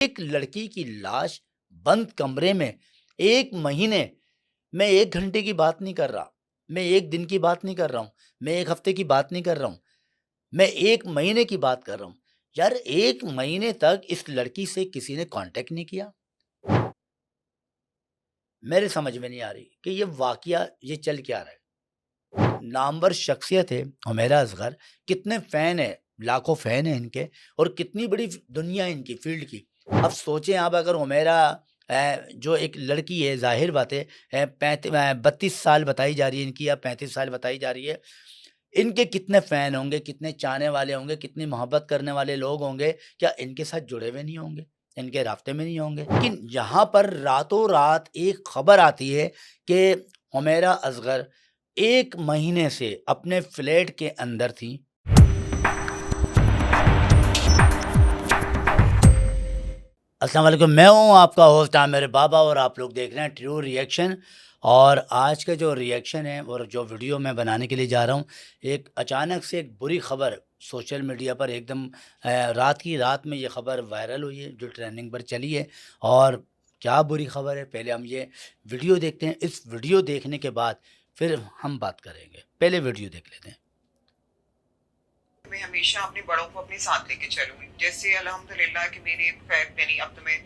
एक लड़की की लाश बंद कमरे में 1 महीने। मैं 1 घंटे की बात नहीं कर रहा, मैं 1 दिन की बात नहीं कर रहा हूँ, मैं 1 हफ्ते की बात नहीं कर रहा हूँ, मैं 1 महीने की बात कर रहा हूँ। यार 1 महीने तक इस लड़की से किसी ने कॉन्टैक्ट नहीं किया। मेरे समझ में नहीं आ रही कि ये वाक़या ये चल क्या रहा है। नामवर शख्सियत है हुमैरा असगर, कितने फ़ैन हैं, लाखों फ़ैन हैं इनके और कितनी बड़ी दुनिया है इनकी फ़ील्ड की। अब सोचें आप अगर हुमैरा जो एक लड़की है, ज़ाहिर बात है 32 साल बताई जा रही है इनकी या 35 साल बताई जा रही है। इनके कितने फ़ैन होंगे, कितने चाहने वाले होंगे, कितनी मोहब्बत करने वाले लोग होंगे, क्या इनके साथ जुड़े हुए नहीं होंगे? इनके राब्ते में नहीं होंगे? लेकिन यहाँ पर रातों-रात एक खबर आती है कि हुमैरा असगर 1 महीने से अपने फ्लैट के अंदर थीं। अस्सलाम वालेकुम, मैं हूँ आपका होस्ट आमिर बाबा और आप लोग देख रहे हैं ट्रू रिएक्शन। और आज का जो रिएक्शन है और जो वीडियो मैं बनाने के लिए जा रहा हूँ, एक अचानक से एक बुरी खबर सोशल मीडिया पर एकदम रात की रात में ये खबर वायरल हुई है, जो ट्रेंडिंग पर चली है। और क्या बुरी खबर है, पहले हम ये वीडियो देखते हैं। इस वीडियो देखने के बाद फिर हम बात करेंगे। पहले वीडियो देख लेते हैं। मैं हमेशा अपने बड़ों को अपने साथ लेके चलूँ। जैसे अल्हम्दुलिल्लाह कि मेरे खैर यानी अब तो मैं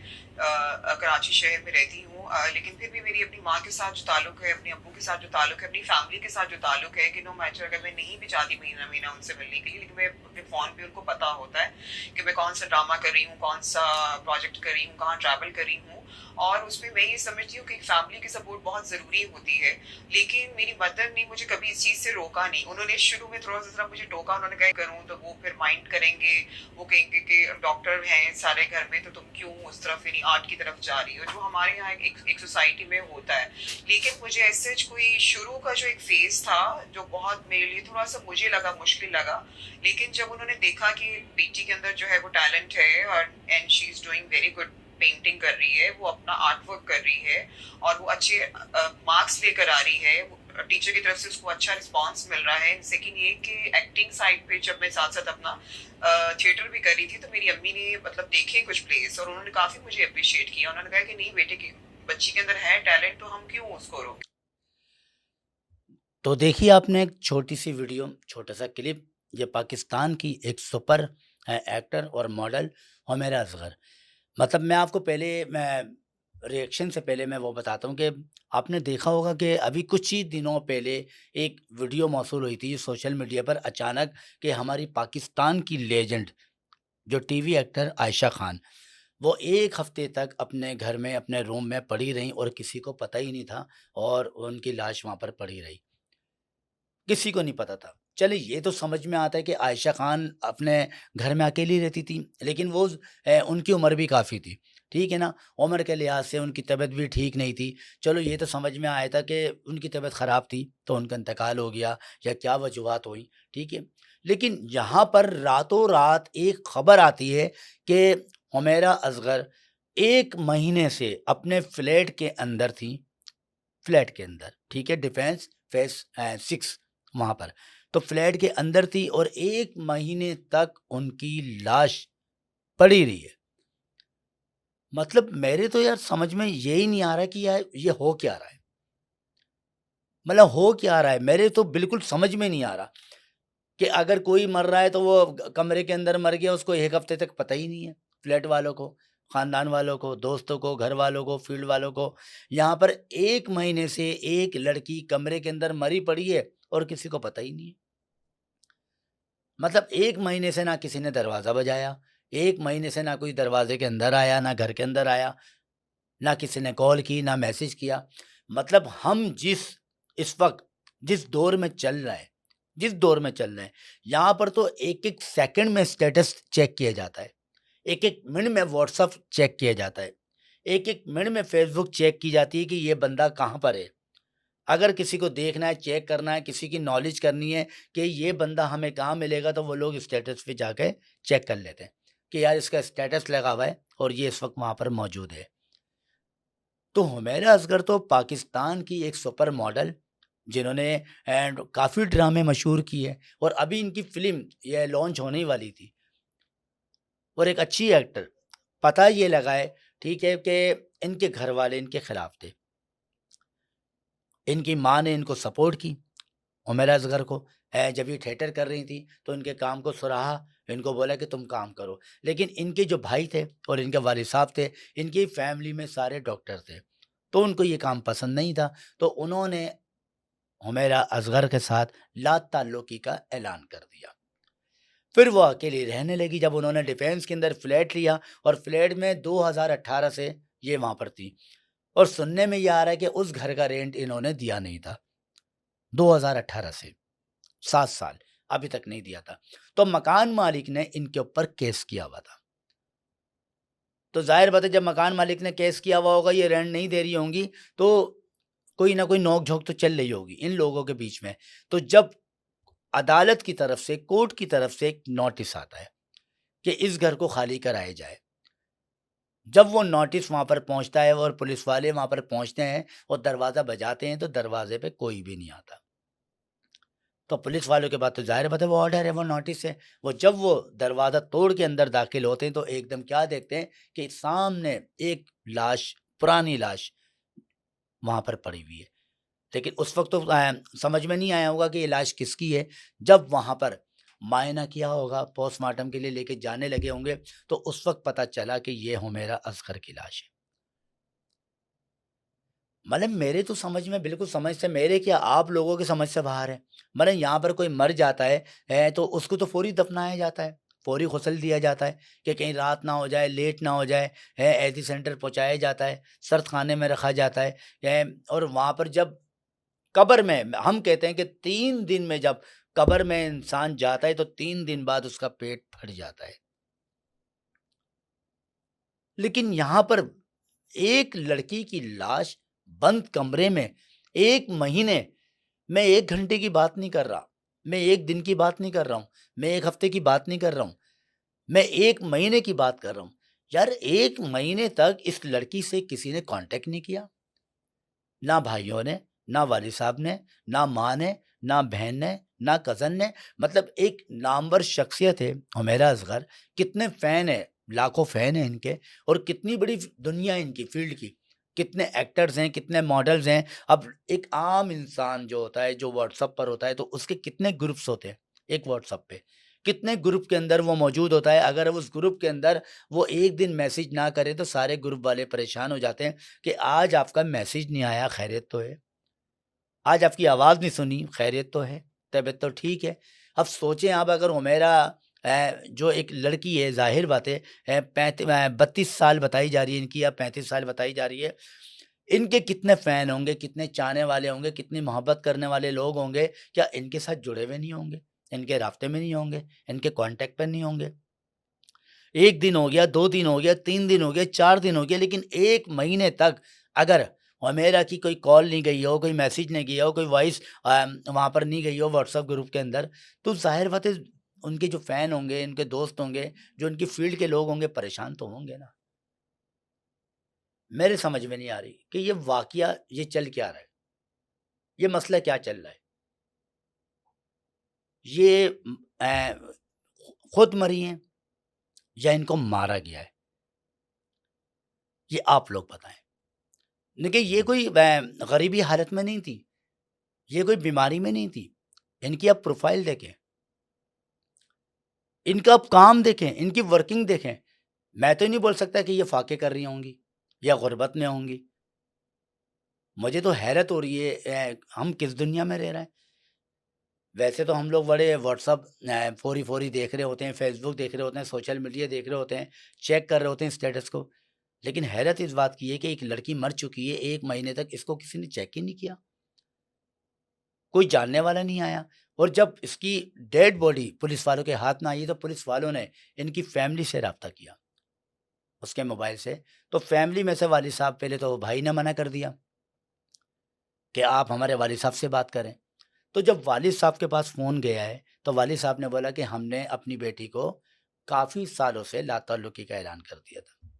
कराची शहर में रहती हूँ, लेकिन फिर भी मेरी अपनी माँ के साथ जो ताल्लुक है, अपने अब्बू के साथ जो ताल्लुक है, अपनी फैमिली के साथ जो ताल्लुक है कि नो मैटर अगर मैं नहीं भी चाहती महीना-महीना उनसे मिलने के लिए, लेकिन मैं अपने फ़ोन पे उनको पता होता है कि मैं कौन-सा ड्रामा कर रही हूँ, कौन-सा प्रोजेक्ट कर रही हूँ, कहाँ ट्रैवल कर रही हूँ। और उसमें मैं ये समझती हूँ कि फैमिली की सपोर्ट बहुत ज़रूरी होती है। लेकिन मेरी मदर ने मुझे कभी इस चीज़ से रोका नहीं। उन्होंने शुरू में थोड़ा-सा मुझे टोका, उन्होंने कहा करूँ तो वो फिर माइंड करेंगे, वो कहेंगे कि डॉक्टर हैं सारे घर में तो तुम क्यों उस तरफ यानी आर्ट की तरफ जा रही हो, जो हमारे यहाँ एक सोसाइटी में होता है। लेकिन मुझे ऐसे कोई शुरू का जो एक फेज़ था, जो बहुत मेरे लिए थोड़ा-सा मुझे लगा मुश्किल लगा। लेकिन जब उन्होंने देखा कि बेटी के अंदर जो है वो टैलेंट है और and she is doing very good, painting कर रही है, वो अपना आर्ट वर्क कर रही है और वो अच्छे मार्क्स लेकर आ रही है, टीचर की तरफ से उसको अच्छा रिस्पांस मिल रहा है। सेकंड ये कि एक्टिंग साइड पे जब मैं साथ-साथ अपना थिएटर भी कर रही थी, तो मेरी अम्मी ने मतलब देखे कुछ प्लेस और उन्होंने काफ़ी मुझे एप्रिशिएट किया। उन्होंने कहा कि नहीं बेटे की बच्ची के अंदर है टैलेंट, तो हम क्यों उसको रोकें। तो देखिए आपने एक छोटी-सी वीडियो, छोटा-सा क्लिप, ये पाकिस्तान की एक सुपर एक्टर और मॉडल हुमैरा असगर। मतलब मैं आपको पहले मैं रिएक्शन से पहले मैं वो बताता हूँ कि आपने देखा होगा कि अभी कुछ ही दिनों पहले एक वीडियो मौसूल हुई थी सोशल मीडिया पर अचानक कि हमारी पाकिस्तान की लेजेंड जो टीवी एक्टर आयशा खान, वो 1 हफ्ते तक अपने घर में, अपने रूम में पड़ी रहीं और किसी को पता ही नहीं था और उनकी लाश वहाँ पर पड़ी रही। किसी को नहीं पता था। चलिए ये तो समझ में आता है कि आयशा खान अपने घर में अकेली रहती थी, लेकिन वो उनकी उम्र भी काफ़ी थी, ठीक है ना? उम्र के लिहाज़ से उनकी तबीयत भी ठीक नहीं थी। चलो ये तो समझ में आया था कि उनकी तबीयत ख़राब थी, तो उनका इंतकाल हो गया या क्या वजूहात हुई, ठीक है? लेकिन यहाँ पर रातों-रात एक खबर आती है कि हुमैरा असगर 1 महीने से अपने फ्लैट के अंदर थीं, फ्लैट के अंदर, ठीक है? डिफेंस फेस 6 वहाँ पर। तो फ्लैट के अंदर थी और 1 महीने तक उनकी लाश पड़ी रही है। मतलब मेरे तो यार समझ में यही नहीं आ रहा कि यार ये हो क्या रहा है? मतलब हो क्या रहा है? मेरे तो बिल्कुल समझ में नहीं आ रहा कि अगर कोई मर रहा है तो वो कमरे के अंदर मर गया, उसको 1 हफ्ते तक पता ही नहीं है, फ्लैट वालों को, ख़ानदान वालों को, दोस्तों को, घर वालों को, फील्ड वालों को। यहाँ पर 1 महीने से एक लड़की कमरे के अंदर मरी पड़ी है और किसी को पता ही नहीं है। मतलब 1 महीने से ना किसी ने दरवाज़ा बजाया, 1 महीने से ना कोई दरवाज़े के अंदर आया, ना घर के अंदर आया, ना किसी ने कॉल की, ना मैसेज किया। मतलब हम इस वक़्त जिस दौर में चल रहे हैं, जिस दौर में चल रहे हैं, यहाँ पर तो एक-एक सेकंड में स्टेटस चेक किया जाता है। एक-एक मिनट में व्हाट्सएप चेक किया जाता है। एक-एक मिनट में फ़ेसबुक चेक की जाती है कि ये बंदा कहाँ पर है। अगर किसी को देखना है, चेक करना है, किसी की नॉलेज करनी है कि ये बंदा हमें कहाँ मिलेगा, तो वो लोग स्टेटस पे जाके चेक कर लेते हैं कि यार इसका स्टेटस लगा हुआ है और ये इस वक़्त वहाँ पर मौजूद है। तो हुमैरा असगर तो पाकिस्तान की एक सुपर मॉडल, जिन्होंने एंड काफ़ी ड्रामे मशहूर किए और अभी इनकी फ़िल्म ये लॉन्च होने ही वाली थी और एक अच्छी एक्टर, पता ये लगाए, ठीक है, कि इनके घर वाले इनके खिलाफ थे। इनकी माँ ने इनको सपोर्ट की, उमैरा असगर को। जब ये थिएटर कर रही थी तो इनके काम को सराहा, इनको बोला कि तुम काम करो। लेकिन इनके जो भाई थे और इनके वालिद साहब थे, इनकी फैमिली में सारे डॉक्टर थे, तो उनको ये काम पसंद नहीं था। तो उन्होंने हुमैरा असगर के साथ ला ताल्लुकी का ऐलान कर दिया। फिर वो अकेली रहने लगी। जब उन्होंने डिफेंस के अंदर फ्लैट लिया और फ्लैट में 2018 से ये वहाँ पर थी, और सुनने में ये आ रहा है कि उस घर का रेंट इन्होंने दिया नहीं था 2018 से 7 साल अभी तक नहीं दिया था। तो मकान मालिक ने इनके ऊपर केस किया हुआ था। तो ज़ाहिर बात है, जब मकान मालिक ने केस किया हुआ होगा, ये रेंट नहीं दे रही होंगी, तो कोई ना कोई नोक-झोंक तो चल रही होगी इन लोगों के बीच में। तो जब अदालत की तरफ से, कोर्ट की तरफ से एक नोटिस आता है कि इस घर को खाली कराया जाए। जब वो नोटिस वहाँ पर पहुँचता है और पुलिस वाले वहाँ पर पहुँचते हैं और दरवाज़ा बजाते हैं, तो दरवाज़े पे कोई भी नहीं आता। तो पुलिस वालों के पास तो ज़ाहिर बात है वो ऑर्डर है, वो नोटिस है। वो जब वो दरवाज़ा तोड़ के अंदर दाखिल होते हैं, तो एकदम क्या देखते हैं कि सामने एक लाश, पुरानी लाश वहाँ पर पड़ी हुई है। लेकिन उस वक़्त तो समझ में नहीं आया होगा कि ये लाश किसकी है। जब वहाँ पर मुआयना किया होगा, पोस्टमार्टम के लिए लेके जाने लगे होंगे, तो उस वक़्त पता चला कि ये हुमैरा असगर की लाश है। मतलब मेरे तो समझ में, बिल्कुल समझ से, मेरे क्या आप लोगों की समझ से बाहर है। मतलब यहाँ पर कोई मर जाता तो उसको तो फौरी दफनाया जाता है, फौरी गुस्ल दिया जाता है कि कहीं रात ना हो जाए, लेट ना हो जाए, एजी सेंटर पहुँचाया जाता है, सर्द खाने में रखा जाता और वहाँ पर जब कब्र में, हम कहते हैं कि 3 दिन में जब कब्र में इंसान जाता है, तो 3 दिन बाद उसका पेट फट जाता है। लेकिन यहाँ पर एक लड़की की लाश बंद कमरे में 1 महीने, मैं 1 घंटे की बात नहीं कर रहा, मैं 1 दिन की बात नहीं कर रहा हूँ, मैं 1 हफ्ते की बात नहीं कर रहा हूँ, मैं 1 महीने की बात कर रहा हूँ। यार 1 महीने तक इस लड़की से किसी ने कॉन्टैक्ट नहीं किया। ना भाइयों ने, ना वालिद साहब ने, ना माँ ने, ना बहन ने, ना कज़न ने। मतलब एक नामवर शख्सियत है हुमैरा असगर, कितने फ़ैन हैं, लाखों फ़ैन हैं इनके, और कितनी बड़ी दुनिया है इनकी फ़ील्ड की। कितने एक्टर्स हैं, कितने मॉडल्स हैं। अब एक आम इंसान जो होता है, जो व्हाट्सएप पर होता है, तो उसके कितने ग्रुप्स होते हैं एक व्हाट्सएप पे। कितने ग्रुप के अंदर वो मौजूद होता है। अगर उस ग्रुप के अंदर वो एक दिन मैसेज ना करे, तो सारे ग्रुप वाले परेशान हो जाते हैं कि आज आपका मैसेज नहीं आया, खैरियत तो है? आज आपकी आवाज़ नहीं सुनी, खैरियत तो है? तबीयत तो ठीक है? अब सोचें आप, अगर हुमैरा जो एक लड़की है, ज़ाहिर बात है, 32 साल बताई जा रही है इनकी, या 35 साल बताई जा रही है। इनके कितने फ़ैन होंगे, कितने चाहने वाले होंगे, कितनी मोहब्बत करने वाले लोग होंगे, क्या इनके साथ जुड़े हुए नहीं होंगे? इनके राब्ते में नहीं होंगे? इनके कॉन्टैक्ट पे नहीं होंगे? 1 दिन हो गया, 2 दिन हो गया, 3 दिन हो गए, 4 दिन हो गए, लेकिन 1 महीने तक अगर हुमैरा की कोई कॉल नहीं गई हो, कोई मैसेज नहीं गया हो, कोई वॉइस वहाँ पर नहीं गई हो व्हाट्सएप ग्रुप के अंदर, तो ज़ाहिर बात है उनके जो फ़ैन होंगे, इनके दोस्त होंगे, जो उनकी फ़ील्ड के लोग होंगे, परेशान तो होंगे ना। मेरे समझ में नहीं आ रही कि ये वाक़या ये चल क्या रहा है? ये मसला क्या चल रहा है? ये खुद मरी हैं या इनको मारा गया है? ये आप लोग बताएँ। देखिए, ये कोई गरीबी हालत में नहीं थी, ये कोई बीमारी में नहीं थी। इनकी आप प्रोफ़ाइल देखें, इनका आप काम देखें, इनकी वर्किंग देखें। मैं तो नहीं बोल सकता कि ये फ़ाक़े कर रही होंगी या गुर्बत में होंगी। मुझे तो हैरत हो रही है, हम किस दुनिया में रह रहे हैं। वैसे तो हम लोग बड़े व्हाट्सअप फ़ौरी-फ़ौरी देख रहे होते हैं, फ़ेसबुक देख रहे होते हैं, सोशल मीडिया देख रहे होते हैं, चेक कर रहे होते हैं स्टेटस को। लेकिन हैरत इस बात की है कि एक लड़की मर चुकी है, 1 महीने तक इसको किसी ने चेक ही नहीं किया। कोई जानने वाला नहीं आया। और जब इसकी डेड बॉडी पुलिस वालों के हाथ में आई, तो पुलिस वालों ने इनकी फैमिली से राब्ता किया उसके मोबाइल से। तो फैमिली में से वालिद साहब, पहले तो भाई ने मना कर दिया कि आप हमारे वालिद साहब से बात करें। तो जब वालिद साहब के पास फ़ोन गया है, तो वालिद साहब ने बोला कि हमने अपनी बेटी को काफ़ी सालों से लाताल्लुकी का ऐलान कर दिया था,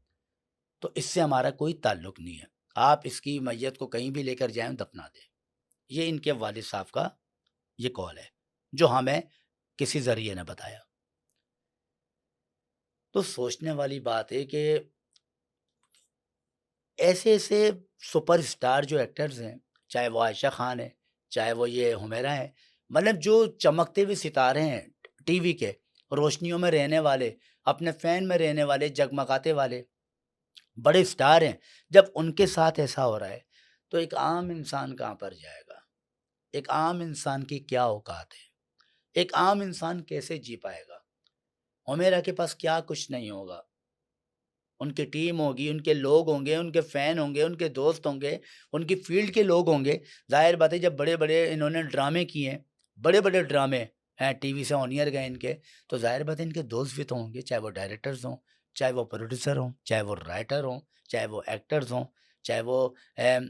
तो इससे हमारा कोई ताल्लुक नहीं है। आप इसकी मैयत को कहीं भी लेकर जाएँ, दफना दें। ये इनके वालिद साहब का ये कॉल है, जो हमें किसी ज़रिए ने बताया। तो सोचने वाली बात है कि ऐसे-ऐसे सुपरस्टार जो एक्टर्स हैं, चाहे वो आयशा खान है, चाहे वो ये हुमैरा है, मतलब जो चमकते हुए सितारे हैं टीवी के, रोशनियों में रहने वाले, अपने फ़ैन में रहने वाले, जगमगाते वाले, बड़े स्टार हैं, जब उनके साथ ऐसा हो रहा है, तो एक आम इंसान कहाँ पर जाएगा? एक आम इंसान की क्या औकात है? एक आम इंसान कैसे जी पाएगा? हुमैरा के पास क्या कुछ नहीं होगा। उनकी टीम होगी, उनके लोग होंगे, उनके फ़ैन होंगे, उनके दोस्त होंगे, उनकी फ़ील्ड के लोग होंगे। ज़ाहिर बात है जब बड़े-बड़े इन्होंने ड्रामे किए हैं, बड़े-बड़े ड्रामे हैं टीवी से ऑन एयर गए इनके, तो ज़ाहिर बात है इनके दोस्त भी तो होंगे, चाहे वो डायरेक्टर्स हों, चाहे वो प्रोड्यूसर हों, चाहे वो राइटर हों, चाहे वो एक्टर्स हों, चाहे वो एम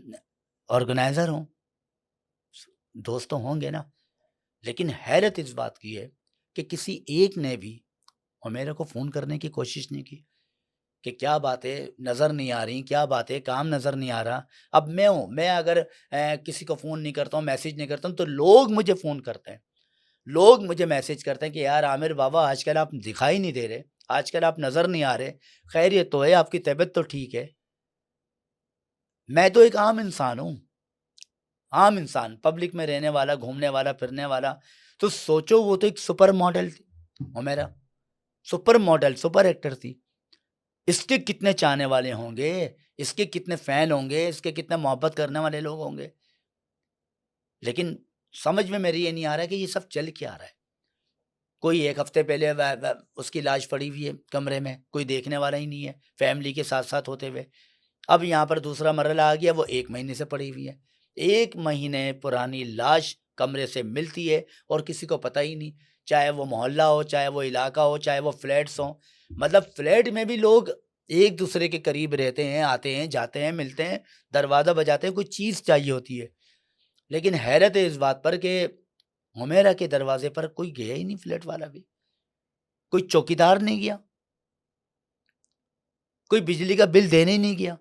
ऑर्गेनाइज़र हों, दोस्त तो होंगे ना। लेकिन हैरत इस बात की है कि किसी एक ने भी हुमैरा को फ़ोन करने की कोशिश नहीं की। कि क्या बातें नज़र नहीं आ रही, क्या बातें काम नज़र नहीं आ रहा। अब मैं हूँ, मैं अगर किसी को फ़ोन नहीं करता हूँ, मैसेज नहीं करता हूँ, तो लोग मुझे फ़ोन करते हैं। लोग मुझे मैसेज करते हैं कि यार आमिर बाबा आजकल आप दिखाई नहीं दे रहे, आजकल आप नज़र नहीं आ रहे, खैरियत तो है, आपकी तबीयत तो ठीक है। मैं तो एक आम इंसान हूँ, आम इंसान, पब्लिक में रहने वाला, घूमने वाला, फिरने वाला। तो सोचो वो तो एक सुपर मॉडल थी, Humaira, super model, super actor थी। इसके कितने चाहने वाले होंगे, इसके कितने फ़ैन होंगे, इसके कितने मोहब्बत करने वाले लोग होंगे। लेकिन समझ में मेरी ये नहीं आ रहा है कि ये सब चल क्या रहा है। कोई 1 हफ़्ते पहले व व उसकी लाश पड़ी हुई है कमरे में, कोई देखने वाला ही नहीं है, फैमिली के साथ-साथ होते हुए। अब यहाँ पर दूसरा मरहला आ गया, वो 1 महीने से पड़ी हुई है। 1 महीने पुरानी लाश कमरे से मिलती है और किसी को पता ही नहीं, चाहे वो मोहल्ला हो, चाहे वो इलाका हो, चाहे वो फ्लैट्स हों। मतलब फ्लैट में भी लोग एक-दूसरे के करीब रहते हैं, आते हैं, जाते हैं, मिलते हैं, दरवाज़ा बजाते हैं, कोई चीज़ चाहिए होती है। लेकिन हैरत है इस बात पर कि हुमैरा के दरवाज़े पर कोई गया ही नहीं, फ्लैट वाला भी। कोई चौकीदार नहीं गया, कोई बिजली का बिल देने ही नहीं गया।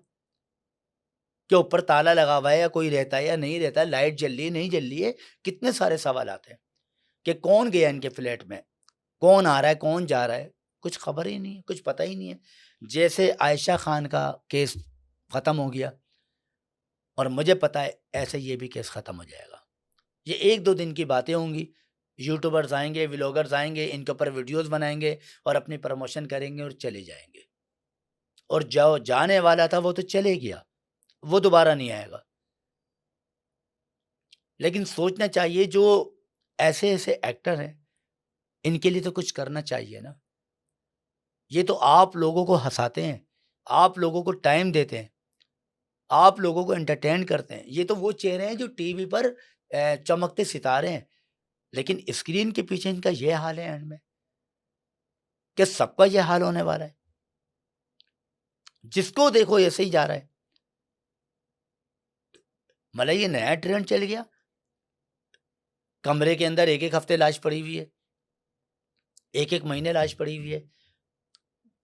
कि ऊपर ताला लगा हुआ है या कोई रहता है या नहीं रहता है, लाइट जल रही है, नहीं जल रही है, कितने सारे सवाल आते हैं कि कौन गया इनके फ्लैट में, कौन आ रहा है, कौन जा रहा है, कुछ खबर ही नहीं है, कुछ पता ही नहीं है। जैसे आयशा खान का केस खत्म हो गया और मुझे पता है ऐसे ये भी केस खत्म हो जाएगा। ये 1-2 दिन की बातें होंगी, यूट्यूबर्स आएँगे, व्लॉगर्स आएँगे, इनके ऊपर वीडियोज़ बनाएँगे और अपनी प्रमोशन करेंगे और चले जाएँगे। और जो जाने वाला था वो तो चले गया, वो दोबारा नहीं आएगा। लेकिन सोचना चाहिए जो ऐसे-ऐसे एक्टर हैं, इनके लिए तो कुछ करना चाहिए ना। ये तो आप लोगों को हँसाते हैं, आप लोगों को टाइम देते हैं, आप लोगों को एंटरटेन करते हैं। ये तो वो चेहरे हैं जो टीवी पर चमकते सितारे हैं, लेकिन स्क्रीन के पीछे इनका ये हाल है एंड में। क्या सबका ये हाल होने वाला है? जिसको देखो ऐसे ही जा रहा है। मतलब ये नया ट्रेंड चल गया, कमरे के अंदर 1-1 हफ्ते लाश पड़ी हुई है, 1-1 महीने लाश पड़ी हुई है।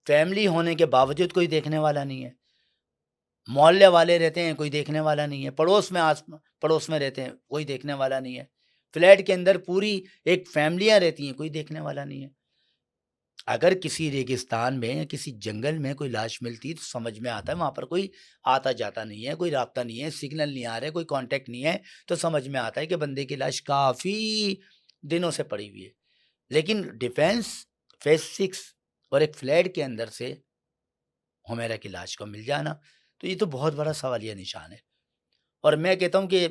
फैमिली होने के बावजूद कोई देखने वाला नहीं है। मोहल्ले वाले रहते हैं, कोई देखने वाला नहीं है। पड़ोस में रहते हैं, कोई देखने वाला नहीं है। फ्लैट के अंदर पूरी एक फैमिलियाँ रहती हैं, कोई देखने वाला नहीं है। अगर किसी रेगिस्तान में या किसी जंगल में कोई लाश मिलती है तो समझ में आता है वहाँ पर कोई आता-जाता नहीं है, कोई राब्ता नहीं है, सिग्नल नहीं आ रहे, कोई कॉन्टैक्ट नहीं है, तो समझ में आता है कि बंदे की लाश काफ़ी दिनों से पड़ी हुई है। लेकिन डिफेंस, फेज़ 6 और एक फ्लैट के अंदर से हुमैरा की लाश को मिल जाना, तो ये तो बहुत बड़ा सवालिया निशान है। और मैं कहता हूँ कि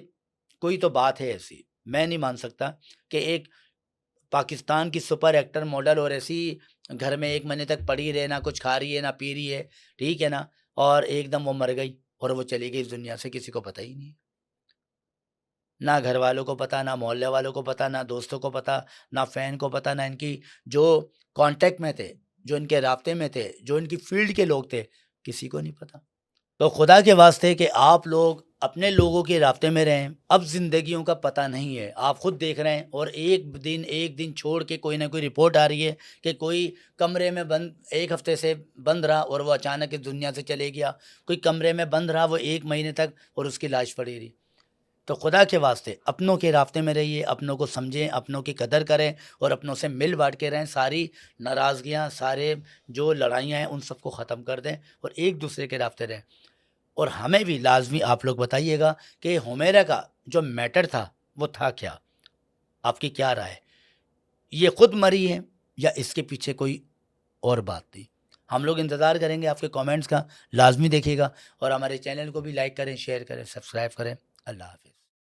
कोई तो बात है ऐसी, मैं नहीं मान सकता कि एक पाकिस्तान की सुपर एक्टर मॉडल और ऐसी घर में 1 महीने तक पड़ी रहे, ना कुछ खा रही है, ना पी रही है, ठीक है ना? और एकदम वो मर गई और वो चली गई इस दुनिया से, किसी को पता ही नहीं है। ना घर वालों को पता, ना मोहल्ले वालों को पता, ना दोस्तों को पता, ना फ़ैन को पता, ना इनकी जो कॉन्टैक्ट में थे, जो इनके राब्ते में थे, जो इनकी फ़ील्ड के लोग थे, किसी को नहीं पता। तो खुदा के वास्ते कि आप लोग अपने लोगों के राब्ते में रहें। अब ज़िंदगियों का पता नहीं है, आप खुद देख रहे हैं और एक दिन छोड़ के कोई ना कोई रिपोर्ट आ रही है कि कोई कमरे में बंद 1 हफ्ते से बंद रहा और वो अचानक इस दुनिया से चले गया। कोई कमरे में बंद रहा वो 1 महीने तक और उसकी लाश पड़ी रही। तो खुदा के वास्ते अपनों के राब्ते में रहिए, अपनों को समझें, अपनों की कदर करें और अपनों से मिल बाँट के रहें। सारी नाराज़गियाँ, सारे जो लड़ाइयाँ हैं उन सबको ख़त्म कर दें और एक-दूसरे के राब्ते रहें। और हमें भी लाज़मी आप लोग बताइएगा कि हुमैरा का जो मैटर था वो था क्या? आपकी क्या राय है? ये खुद मरी है या इसके पीछे कोई और बात थी? हम लोग इंतज़ार करेंगे आपके कमेंट्स का, लाज़मी देखिएगा और हमारे चैनल को भी लाइक करें, शेयर करें, सब्सक्राइब करें। अल्लाह हाफ़िज़।